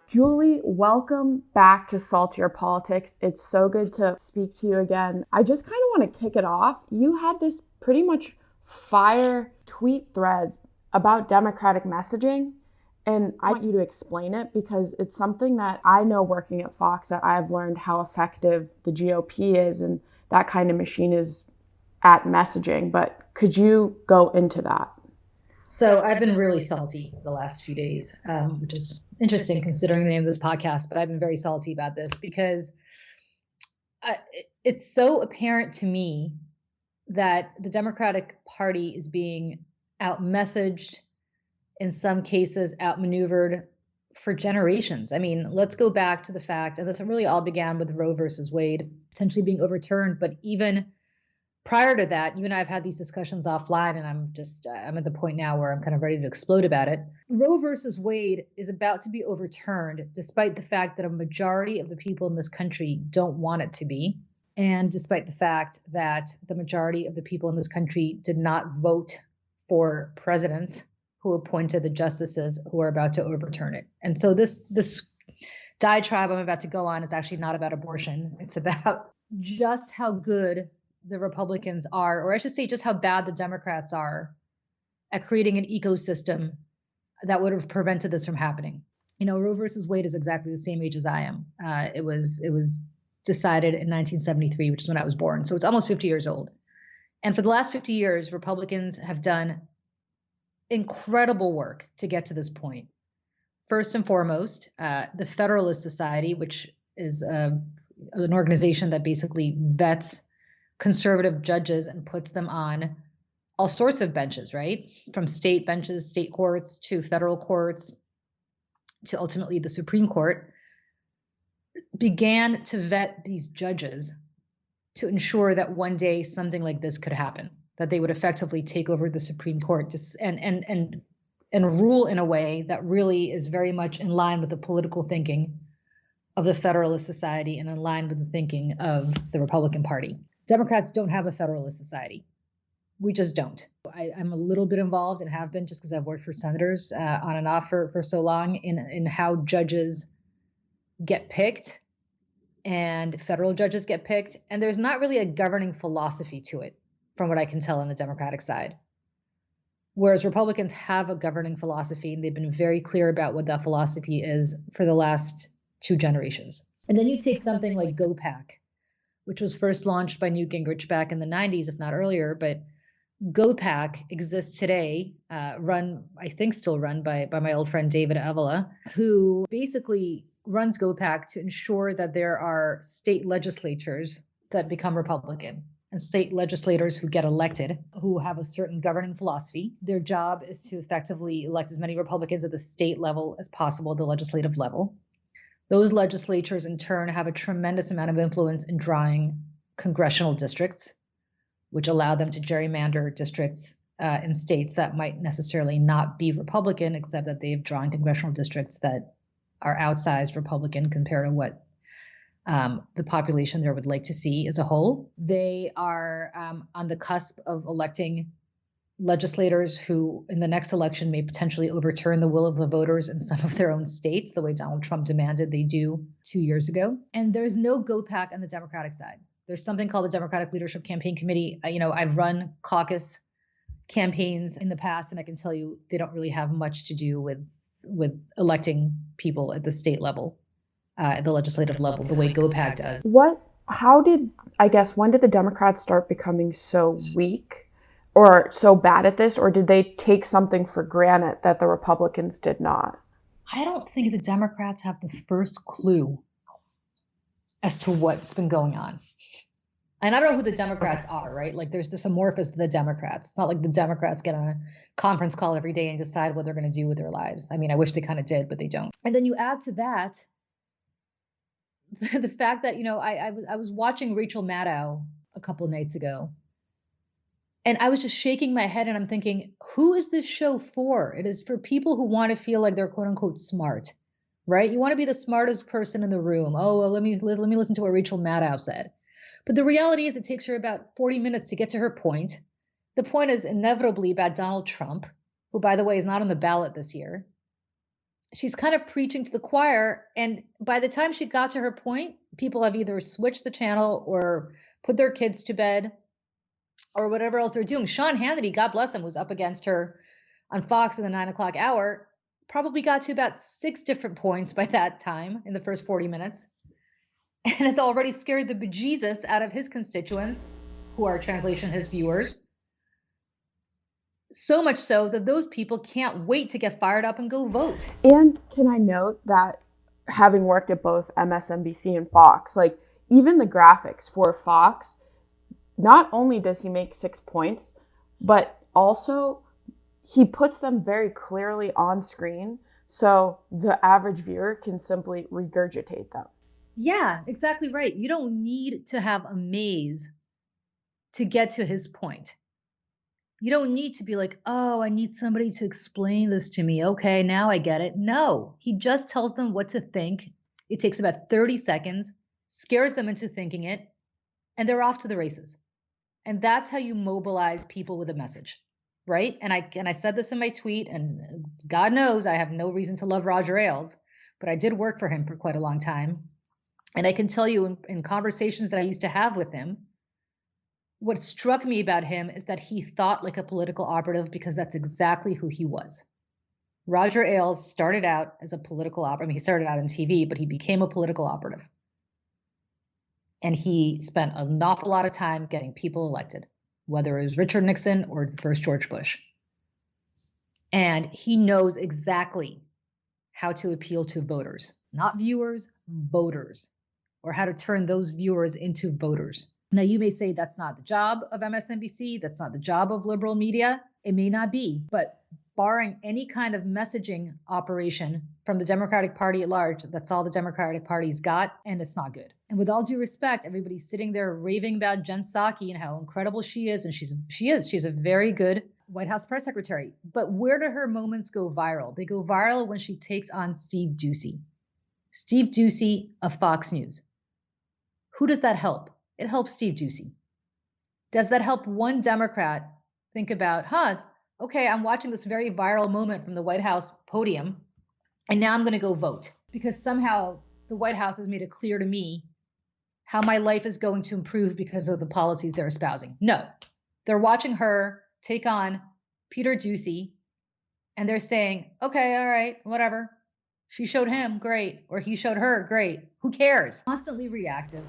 Julie, welcome back to Saltier Politics. It's so good to speak to you again. I just kind of want to kick it off. You had this pretty much fire tweet thread about Democratic messaging, and I want you to explain it because it's something that I know working at Fox that I've learned how effective the GOP is and that kind of machine is at messaging. But could you go into that? So I've been really salty the last few days, which is interesting considering the name of this podcast, but I've been very salty about this because it's so apparent to me that the Democratic Party is being out-messaged, in some cases outmaneuvered for generations. I mean, let's go back to the fact, and this really all began with Roe versus Wade potentially being overturned, but even prior to that, you and I have had these discussions offline, and I'm at the point now where I'm kind of ready to explode about it. Roe versus Wade is about to be overturned, despite the fact that a majority of the people in this country don't want it to be, and despite the fact that the majority of the people in this country did not vote for presidents who appointed the justices who are about to overturn it. And so this diatribe I'm about to go on is actually not about abortion. It's about just how good the Republicans are, or I should say just how bad the Democrats are at creating an ecosystem that would have prevented this from happening. You know, Roe versus Wade is exactly the same age as I am. It was decided in 1973, which is when I was born. So it's almost 50 years old. And for the last 50 years, Republicans have done incredible work to get to this point. First and foremost, the Federalist Society, which is an organization that basically vets conservative judges and puts them on all sorts of benches, right? From state benches, state courts, to federal courts, to ultimately the Supreme Court, began to vet these judges to ensure that one day something like this could happen, that they would effectively take over the Supreme Court and rule in a way that really is very much in line with the political thinking of the Federalist Society and in line with the thinking of the Republican Party. Democrats don't have a Federalist Society. We just don't. I'm a little bit involved and have been just because I've worked for senators on and off for so long in how judges get picked and federal judges get picked. And there's not really a governing philosophy to it, from what I can tell on the Democratic side. Whereas Republicans have a governing philosophy, and they've been very clear about what that philosophy is for the last 2 generations. And then you take something like GOPAC, which was first launched by Newt Gingrich back in the 90s, if not earlier. But GOPAC exists today, still run by my old friend David Avila, who basically runs GOPAC to ensure that there are state legislatures that become Republican and state legislators who get elected, who have a certain governing philosophy. Their job is to effectively elect as many Republicans at the state level as possible, the legislative level. Those legislatures, in turn, have a tremendous amount of influence in drawing congressional districts, which allow them to gerrymander districts in states that might necessarily not be Republican, except that they've drawn congressional districts that are outsized Republican compared to what the population there would like to see as a whole. They are on the cusp of electing legislators who in the next election may potentially overturn the will of the voters in some of their own states, the way Donald Trump demanded they do 2 years ago. And there's no GOPAC on the Democratic side. There's something called the Democratic Leadership Campaign Committee. I've run caucus campaigns in the past, and I can tell you they don't really have much to do with electing people at the state level, at the legislative level, the way GOPAC does. When did the Democrats start becoming so weak or so bad at this, or did they take something for granted that the Republicans did not? I don't think the Democrats have the first clue as to what's been going on. And I don't know who the Democrats are, right? Like there's amorphous to the Democrats. It's not like the Democrats get on a conference call every day and decide what they're going to do with their lives. I mean, I wish they kind of did, but they don't. And then you add to that the fact that, I was watching Rachel Maddow a couple of nights ago, and I was just shaking my head and I'm thinking, who is this show for? It is for people who want to feel like they're quote unquote smart, right? You want to be the smartest person in the room. Oh, well, let me listen to what Rachel Maddow said. But the reality is it takes her about 40 minutes to get to her point. The point is inevitably about Donald Trump, who, by the way, is not on the ballot this year. she's kind of preaching to the choir. And by the time she got to her point, people have either switched the channel or put their kids to bed or whatever else they're doing. Sean Hannity, God bless him, was up against her on Fox in the 9 o'clock hour, probably got to about 6 different points by that time in the first 40 minutes, and has already scared the bejesus out of his constituents, who are, translation, his viewers. So much so that those people can't wait to get fired up and go vote. And can I note that having worked at both MSNBC and Fox, like even the graphics for Fox, not only does he make 6 points, but also he puts them very clearly on screen so the average viewer can simply regurgitate them. Yeah, exactly right. You don't need to have a maze to get to his point. You don't need to be like, oh, I need somebody to explain this to me. Okay, now I get it. No, he just tells them what to think. It takes about 30 seconds, scares them into thinking it, and they're off to the races. And that's how you mobilize people with a message, right? And I said this in my tweet, and God knows I have no reason to love Roger Ailes, but I did work for him for quite a long time. And I can tell you in conversations that I used to have with him, what struck me about him is that he thought like a political operative, because that's exactly who he was. Roger Ailes started out as a political operative. I mean, he started out on TV, but he became a political operative. And he spent an awful lot of time getting people elected, whether it was Richard Nixon or the first George Bush. And he knows exactly how to appeal to voters, not viewers, voters, or how to turn those viewers into voters. Now, you may say that's not the job of MSNBC. That's not the job of liberal media. It may not be, but barring any kind of messaging operation from the Democratic Party at large, that's all the Democratic Party's got, and it's not good. And with all due respect, everybody's sitting there raving about Jen Psaki and how incredible she is, and she's a very good White House press secretary. But where do her moments go viral? They go viral when she takes on Steve Doocy. Steve Doocy of Fox News. Who does that help? It helps Steve Doocy. Does that help one Democrat think about, okay, I'm watching this very viral moment from the White House podium, and now I'm going to go vote because somehow the White House has made it clear to me how my life is going to improve because of the policies they're espousing? No. They're watching her take on Peter Doocy, and they're saying, okay, all right, whatever. She showed him, great. Or he showed her, great. Who cares? Constantly reactive,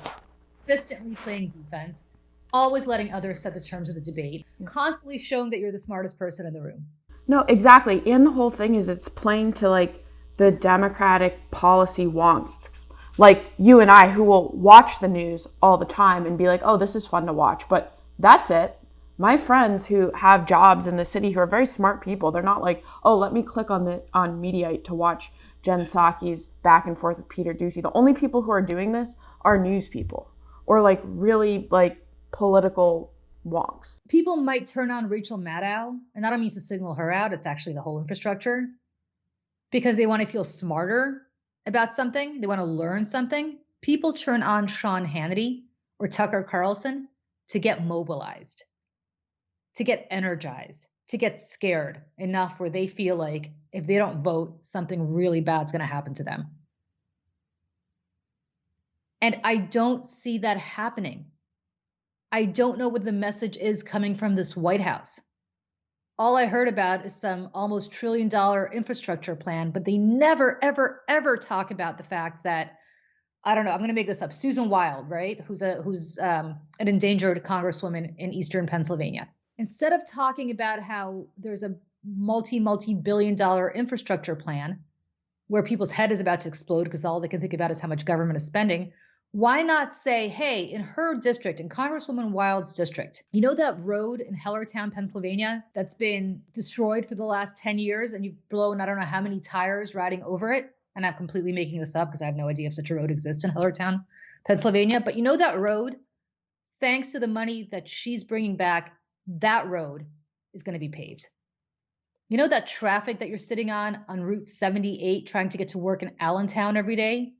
consistently playing defense, always letting others set the terms of the debate, constantly showing that you're the smartest person in the room. No, exactly. And the whole thing is it's playing to like the Democratic policy wonks. Like you and I, who will watch the news all the time and be like, oh, this is fun to watch. But that's it. My friends who have jobs in the city who are very smart people, they're not like, oh, let me click on Mediaite to watch Jen Psaki's back and forth with Peter Doocy. The only people who are doing this are news people or like really like political wonks. People might turn on Rachel Maddow, and I don't mean to signal her out. It's actually the whole infrastructure, because they want to feel smarter about something. They want to learn something. People turn on Sean Hannity or Tucker Carlson to get mobilized, to get energized, to get scared enough where they feel like if they don't vote, something really bad's going to happen to them. And I don't see that happening. I don't know what the message is coming from this White House. All I heard about is some almost $1 trillion infrastructure plan, but they never, ever, ever talk about the fact that, I don't know, I'm going to make this up, Susan Wild, right? Who's an endangered congresswoman in Eastern Pennsylvania. Instead of talking about how there's a multi-billion dollar infrastructure plan where people's head is about to explode because all they can think about is how much government is spending, why not say, hey, in her district, in Congresswoman Wild's district, you know that road in Hellertown, Pennsylvania, that's been destroyed for the last 10 years and you've blown I don't know how many tires riding over it? And I'm completely making this up because I have no idea if such a road exists in Hellertown, Pennsylvania. But you know that road, thanks to the money that she's bringing back, that road is going to be paved. You know that traffic that you're sitting on Route 78 trying to get to work in Allentown every day?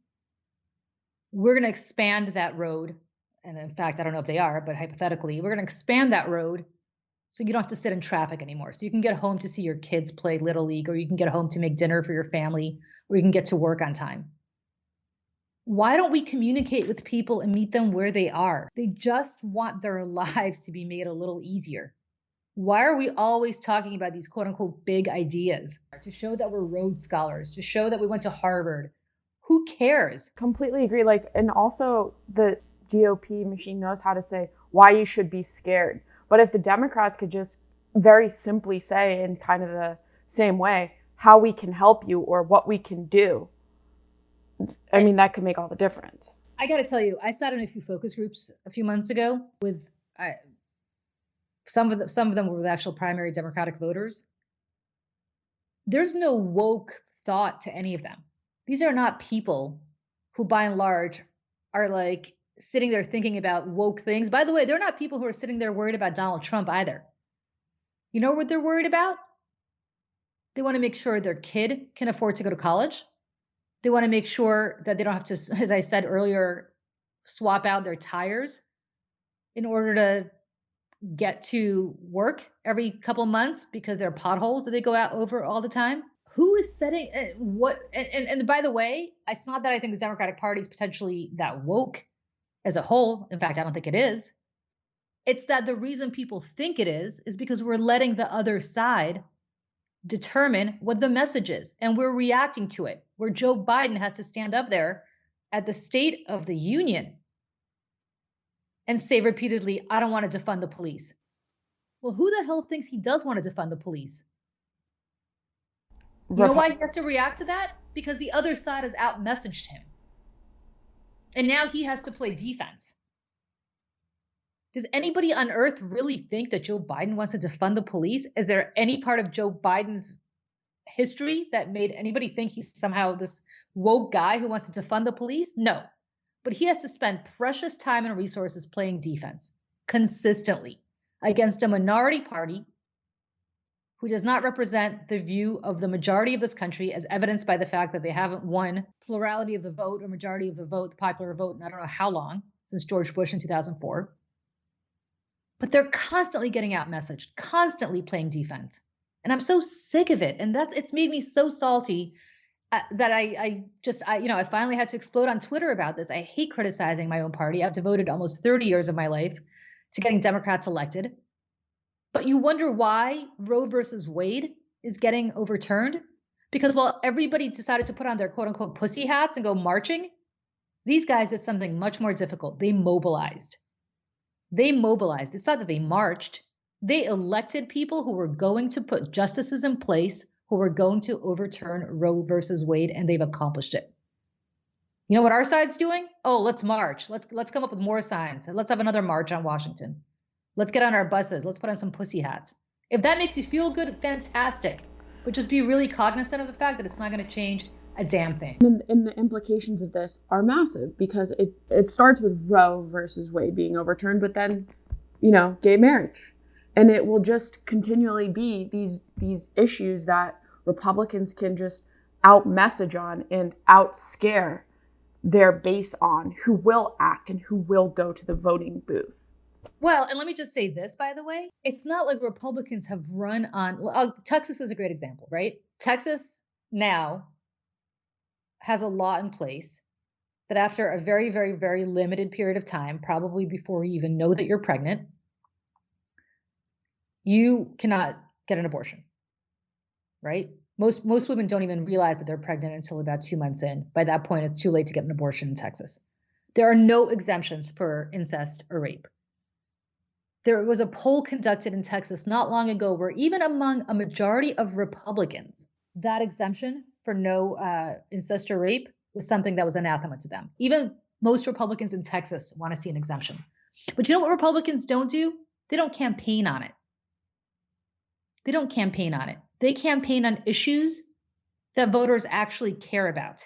We're going to expand that road. And in fact, I don't know if they are, but hypothetically, we're going to expand that road So you don't have to sit in traffic anymore. So you can get home to see your kids play Little League, or you can get home to make dinner for your family, or you can get to work on time. Why don't we communicate with people and meet them where they are? They just want their lives to be made a little easier. Why are we always talking about these quote unquote big ideas? To show that we're Rhodes Scholars, to show that we went to Harvard. Who cares? Completely agree. And also the GOP machine knows how to say why you should be scared. But if the Democrats could just very simply say in kind of the same way how we can help you or what we can do, I mean, that could make all the difference. I got to tell you, I sat in a few focus groups a few months ago with some of them were with actual primary Democratic voters. There's no woke thought to any of them. These are not people who, by and large, are like sitting there thinking about woke things. By the way, they're not people who are sitting there worried about Donald Trump either. You know what they're worried about? They want to make sure their kid can afford to go to college. They want to make sure that they don't have to, as I said earlier, swap out their tires in order to get to work every couple months because there are potholes that they go out over all the time. Who is setting what? And by the way, it's not that I think the Democratic Party is potentially that woke as a whole. In fact, I don't think it is. It's that the reason people think it is because we're letting the other side determine what the message is, and we're reacting to it, where Joe Biden has to stand up there at the State of the Union and say repeatedly, I don't want to defund the police. Well, who the hell thinks he does want to defund the police? You know why he has to react to that? Because the other side has out-messaged him. And now he has to play defense. Does anybody on earth really think that Joe Biden wants to defund the police? Is there any part of Joe Biden's history that made anybody think he's somehow this woke guy who wants to defund the police? No. But he has to spend precious time and resources playing defense consistently against a minority party who does not represent the view of the majority of this country, as evidenced by the fact that they haven't won plurality of the vote or majority of the vote, the popular vote, in I don't know how long, since George Bush in 2004. But they're constantly getting out messaged, constantly playing defense. And I'm so sick of it. And it's made me so salty that I finally had to explode on Twitter about this. I hate criticizing my own party. I've devoted almost 30 years of my life to getting Democrats elected. But you wonder why Roe versus Wade is getting overturned? Because while everybody decided to put on their quote unquote pussy hats and go marching, these guys did something much more difficult. They mobilized. It's not that they marched. They elected people who were going to put justices in place who were going to overturn Roe versus Wade, and they've accomplished it. You know what our side's doing? Oh, let's march. Let's come up with more signs. Let's have another march on Washington. Let's get on our buses. Let's put on some pussy hats. If that makes you feel good, fantastic. But just be really cognizant of the fact that it's not going to change a damn thing. And the implications of this are massive because it starts with Roe versus Wade being overturned, but then, gay marriage. And it will just continually be these issues that Republicans can just out-message on and out-scare their base on, who will act and who will go to the voting booth. Well, and let me just say this, by the way. It's not like Republicans have run on... Texas is a great example, right? Texas now has a law in place that after a very, very, very limited period of time, probably before you even know that you're pregnant, you cannot get an abortion, right? Most women don't even realize that they're pregnant until about 2 months in. By that point, it's too late to get an abortion in Texas. There are no exemptions for incest or rape. There was a poll conducted in Texas not long ago where even among a majority of Republicans, that exemption for no incest or rape was something that was anathema to them. Even most Republicans in Texas want to see an exemption. But you know what Republicans don't do? They don't campaign on it. They don't campaign on it. They campaign on issues that voters actually care about.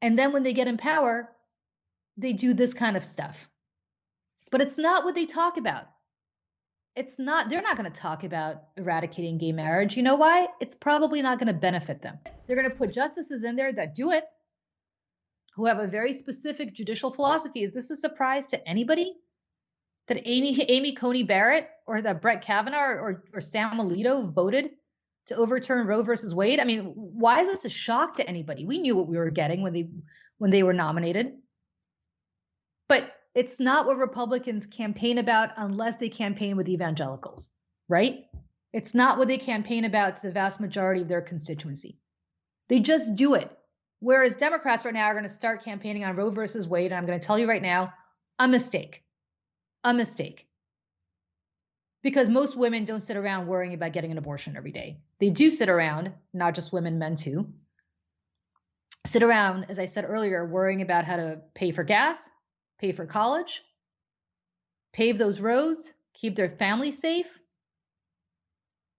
And then when they get in power, they do this kind of stuff. But it's not what they talk about. They're not going to talk about eradicating gay marriage. You know why? It's probably not going to benefit them. They're going to put justices in there that do it, who have a very specific judicial philosophy. Is this a surprise to anybody? that Amy Coney Barrett or that Brett Kavanaugh or Sam Alito voted to overturn Roe versus Wade? I mean, why is this a shock to anybody? We knew what we were getting when they were nominated. But it's not what Republicans campaign about unless they campaign with evangelicals, right? It's not what they campaign about to the vast majority of their constituency. They just do it. Whereas Democrats right now are going to start campaigning on Roe versus Wade, and I'm going to tell you right now, a mistake. A mistake. Because most women don't sit around worrying about getting an abortion every day. They do sit around, not just women, men too, sit around, as I said earlier, worrying about how to pay for gas, pay for college, pave those roads, keep their families safe,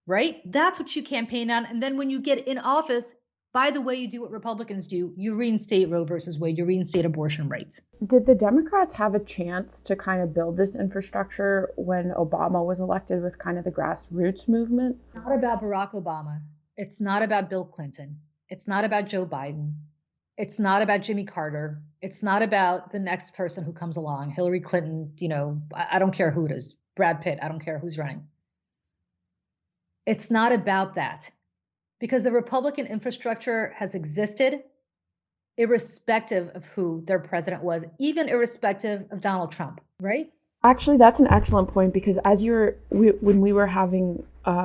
right? That's what you campaign on. And then when you get in office, by the way, you do what Republicans do. You reinstate Roe versus Wade. You reinstate abortion rights. Did the Democrats have a chance to kind of build this infrastructure when Obama was elected with kind of the grassroots movement? It's not about Barack Obama. It's not about Bill Clinton. It's not about Joe Biden. It's not about Jimmy Carter. It's not about the next person who comes along, Hillary Clinton, I don't care who it is, Brad Pitt, I don't care who's running. It's not about that. Because the Republican infrastructure has existed irrespective of who their president was, even irrespective of Donald Trump, right? Actually, that's an excellent point, because when we were having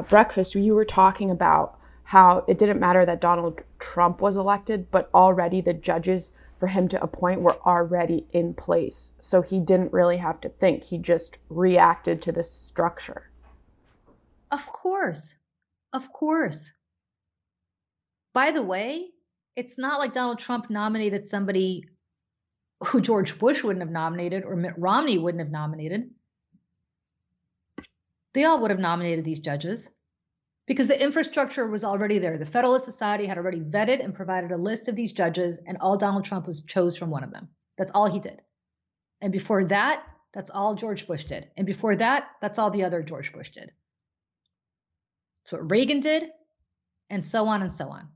breakfast, you were talking about how it didn't matter that Donald Trump was elected, but already the judges for him to appoint were already in place. So he didn't really have to think. He just reacted to the structure. Of course. Of course. By the way, it's not like Donald Trump nominated somebody who George Bush wouldn't have nominated or Mitt Romney wouldn't have nominated. They all would have nominated these judges because the infrastructure was already there. The Federalist Society had already vetted and provided a list of these judges, and all Donald Trump chose from one of them. That's all he did. And before that, that's all George Bush did. And before that, that's all the other George Bush did. That's what Reagan did, and so on and so on.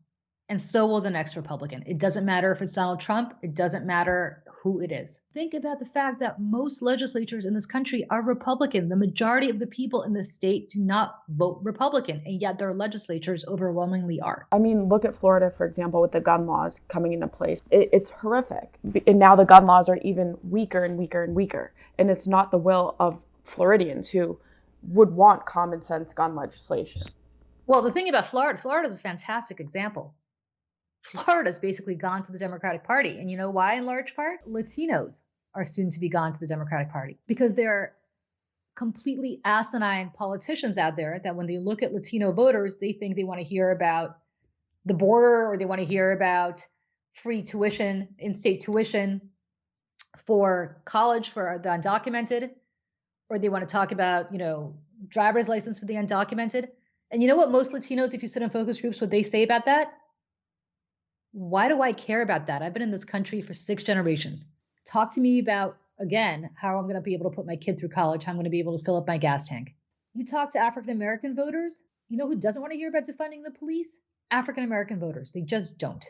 And so will the next Republican. It doesn't matter if it's Donald Trump. It doesn't matter who it is. Think about the fact that most legislatures in this country are Republican. The majority of the people in this state do not vote Republican, and yet their legislatures overwhelmingly are. I mean, look at Florida, for example, with the gun laws coming into place. It's horrific. And now the gun laws are even weaker and weaker and weaker. And it's not the will of Floridians who would want common sense gun legislation. Well, the thing about Florida is a fantastic example. Florida's basically gone to the Democratic Party. And you know why, in large part? Latinos are soon to be gone to the Democratic Party because there are completely asinine politicians out there that when they look at Latino voters, they think they want to hear about the border, or they want to hear about free tuition, in-state tuition for college for the undocumented, or they want to talk about, driver's license for the undocumented. And you know what most Latinos, if you sit in focus groups, what they say about that? Why do I care about that? I've been in this country for 6 generations. Talk to me about, again, how I'm going to be able to put my kid through college, how I'm going to be able to fill up my gas tank. You talk to African-American voters, you know who doesn't want to hear about defunding the police? African-American voters. They just don't.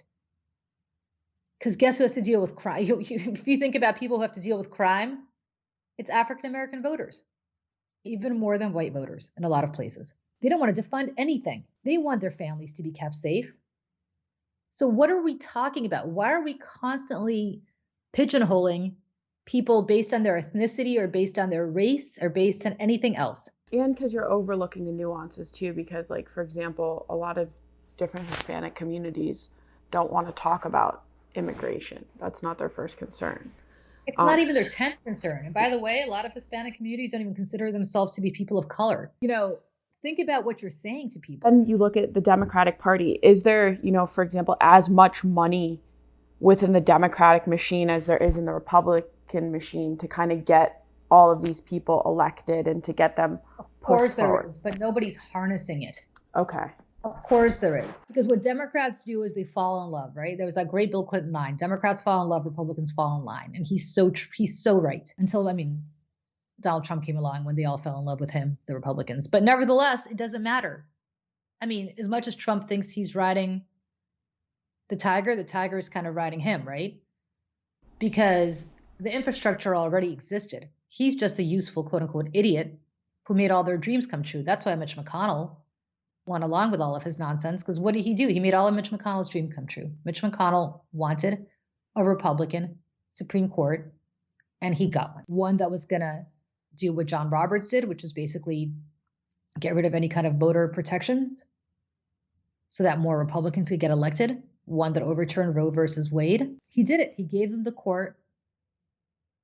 Because guess who has to deal with crime? If you think about people who have to deal with crime, it's African-American voters, even more than white voters in a lot of places. They don't want to defund anything. They want their families to be kept safe. So what are we talking about? Why are we constantly pigeonholing people based on their ethnicity or based on their race or based on anything else? And because you're overlooking the nuances too, because like, for example, a lot of different Hispanic communities don't want to talk about immigration. That's not their first concern. It's not even their 10th concern. And by the way, a lot of Hispanic communities don't even consider themselves to be people of color. Think about what you're saying to people. And you look at the Democratic Party. Is there, for example, as much money within the Democratic machine as there is in the Republican machine to kind of get all of these people elected and to get them pushed forward? Of course there is, but nobody's harnessing it. Okay. Of course there is. Because what Democrats do is they fall in love, right? There was that great Bill Clinton line, Democrats fall in love, Republicans fall in line. And he's so right. Until, Donald Trump came along when they all fell in love with him, the Republicans. But nevertheless, it doesn't matter. As much as Trump thinks he's riding the tiger is kind of riding him, right? Because the infrastructure already existed. He's just the useful, quote unquote, idiot who made all their dreams come true. That's why Mitch McConnell went along with all of his nonsense, because what did he do? He made all of Mitch McConnell's dream come true. Mitch McConnell wanted a Republican Supreme Court, and he got one that was going to do what John Roberts did, which was basically get rid of any kind of voter protection so that more Republicans could get elected, one that overturned Roe versus Wade. He did it. He gave them the court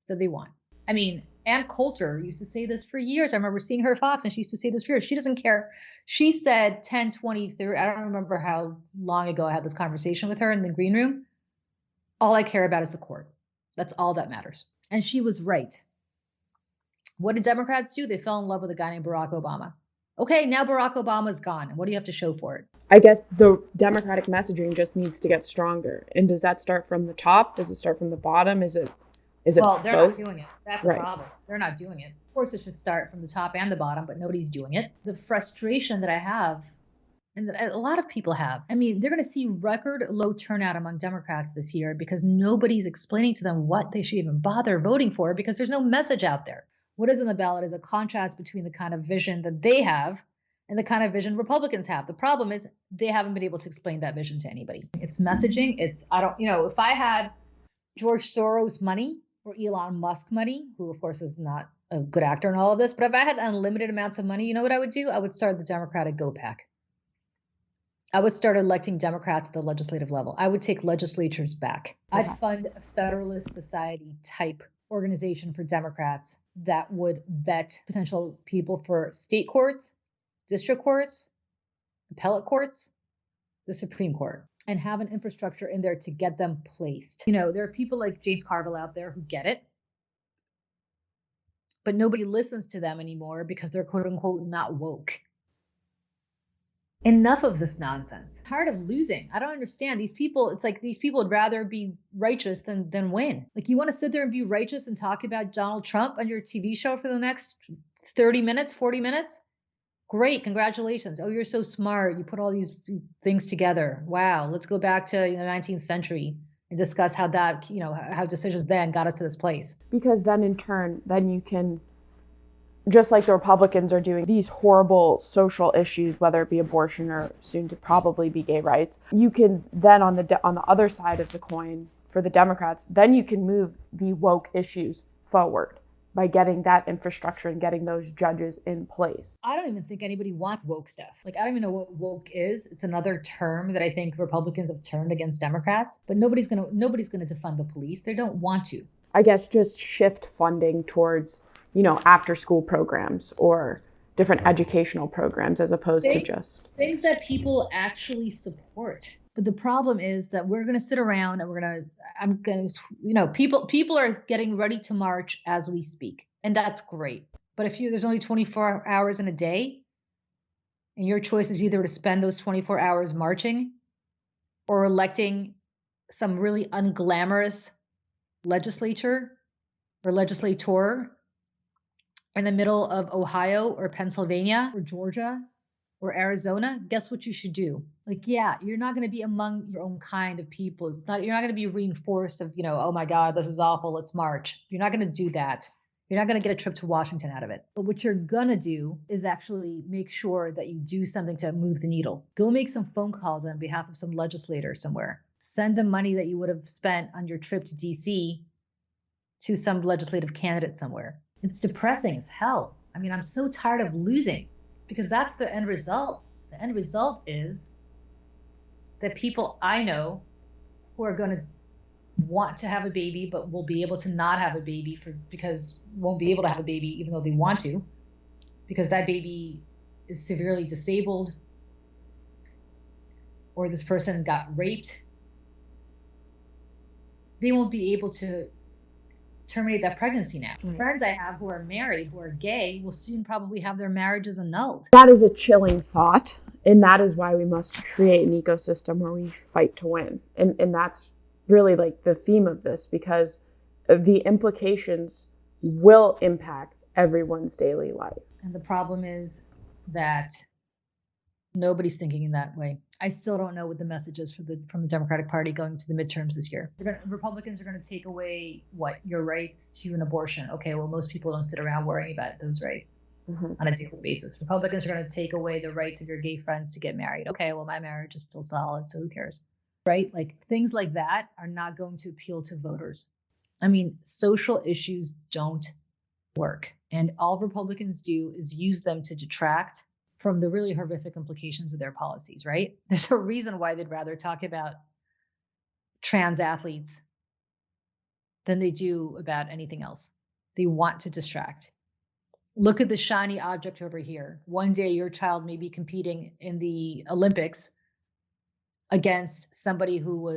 that they want. I mean, Ann Coulter used to say this for years. I remember seeing her at Fox, and she used to say this for years. She doesn't care. She said 10, 20, 30, I don't remember how long ago I had this conversation with her in the green room. All I care about is the court. That's all that matters. And she was right. What did Democrats do? They fell in love with a guy named Barack Obama. Okay, now Barack Obama's gone. And what do you have to show for it? I guess the Democratic messaging just needs to get stronger. And does that start from the top? Does it start from the bottom? Is it well, they're both? not doing it. That's the problem. They're not doing it. Of course, it should start from the top and the bottom, but nobody's doing it. The frustration that I have, and that a lot of people have, I mean, they're going to see record low turnout among Democrats this year because nobody's explaining to them what they should even bother voting for, because there's no message out there. What is on the ballot is a contrast between the kind of vision that they have and the kind of vision Republicans have. The problem is they haven't been able to explain that vision to anybody. It's messaging. If I had George Soros money or Elon Musk money, who of course is not a good actor in all of this, but if I had unlimited amounts of money, you know what I would do? I would start the Democratic Go Pack. I would start electing Democrats at the legislative level. I would take legislatures back. Okay. I'd fund a Federalist Society type organization for Democrats that would vet potential people for state courts, district courts, appellate courts, the Supreme Court, and have an infrastructure in there to get them placed. You know, there are people like James Carville out there who get it, but nobody listens to them anymore because they're quote unquote not woke. Enough of this nonsense. Tired of losing. I don't understand. These people, it's like these people would rather be righteous than win. Like, you want to sit there and be righteous and talk about Donald Trump on your TV show for the next 30 minutes, 40 minutes? Great, congratulations. Oh, you're so smart. You put all these things together. Wow, let's go back to the 19th century and discuss how that, how decisions then got us to this place. Because then in turn, then you can, just like the Republicans are doing, these horrible social issues, whether it be abortion or soon to probably be gay rights, you can then on the other side of the coin for the Democrats, then you can move the woke issues forward by getting that infrastructure and getting those judges in place. I don't even think anybody wants woke stuff. Like, I don't even know what woke is. It's another term that I think Republicans have turned against Democrats, but nobody's gonna defund the police. They don't want to. I guess just shift funding towards, after school programs or different educational programs as opposed to just things that people actually support. But the problem is that we're going to sit around and people are getting ready to march as we speak. And that's great. But if there's only 24 hours in a day and your choice is either to spend those 24 hours marching or electing some really unglamorous legislator in the middle of Ohio or Pennsylvania or Georgia or Arizona, guess what you should do? Like, yeah, you're not going to be among your own kind of people. You're not going to be reinforced of, oh my God, this is awful, let's march. You're not going to do that. You're not going to get a trip to Washington out of it. But what you're going to do is actually make sure that you do something to move the needle. Go make some phone calls on behalf of some legislator somewhere. Send them money that you would have spent on your trip to DC to some legislative candidate somewhere. It's depressing as hell. I mean, I'm so tired of losing. Because that's the end result. The end result is that people I know who are going to want to have a baby but will be able to not have a baby because won't be able to have a baby even though they want to, because that baby is severely disabled or this person got raped. They won't be able to terminate that pregnancy now. Right. Friends I have who are married, who are gay, will soon probably have their marriages annulled. That is a chilling thought, and that is why we must create an ecosystem where we fight to win. And that's really like the theme of this, because the implications will impact everyone's daily life. And the problem is that Nobody's thinking in that way. I still don't know what the message is from the Democratic Party going to the midterms this year. Republicans are going to take away your rights to an abortion. Okay, well, most people don't sit around worrying about those rights on a daily basis. Republicans are going to take away the rights of your gay friends to get married. Okay, well, my marriage is still solid, so who cares? Right? Like things like that are not going to appeal to voters. I mean, social issues don't work. And all Republicans do is use them to detract from the really horrific implications of their policies, right? There's a reason why they'd rather talk about trans athletes than they do about anything else. They want to distract. Look at the shiny object over here. One day your child may be competing in the Olympics against somebody who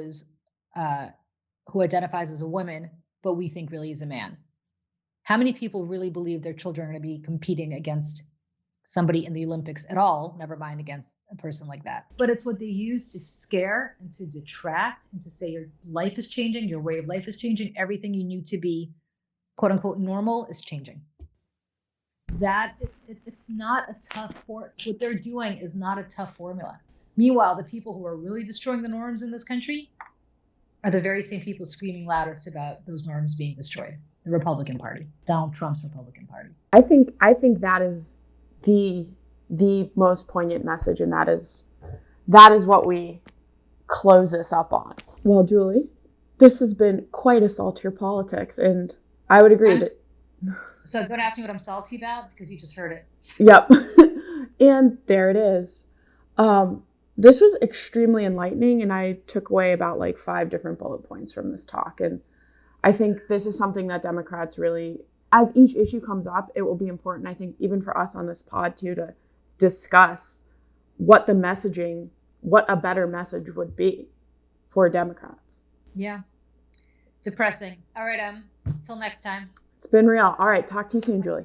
identifies as a woman, but we think really is a man. How many people really believe their children are going to be competing against somebody in the Olympics at all, never mind against a person like that? But it's what they use to scare and to detract and to say your life is changing, your way of life is changing, everything you knew to be quote unquote normal is changing. It's not a tough what they're doing is not a tough formula. Meanwhile, the people who are really destroying the norms in this country are the very same people screaming loudest about those norms being destroyed. The Republican Party, Donald Trump's Republican Party. I think that is the most poignant message, and that is what we close this up on. Well, Julie, this has been quite a Saltier Politics, and I would agree So don't ask me what I'm salty about, because you just heard it. Yep. And there it is. This was extremely enlightening, and I took away about 5 different bullet points from this talk. And I think this is something that Democrats really, as each issue comes up, it will be important, I think, even for us on this pod too, to discuss what a better message would be for Democrats. Yeah. Depressing. All right, till next time. It's been real. All right. Talk to you soon, Julie.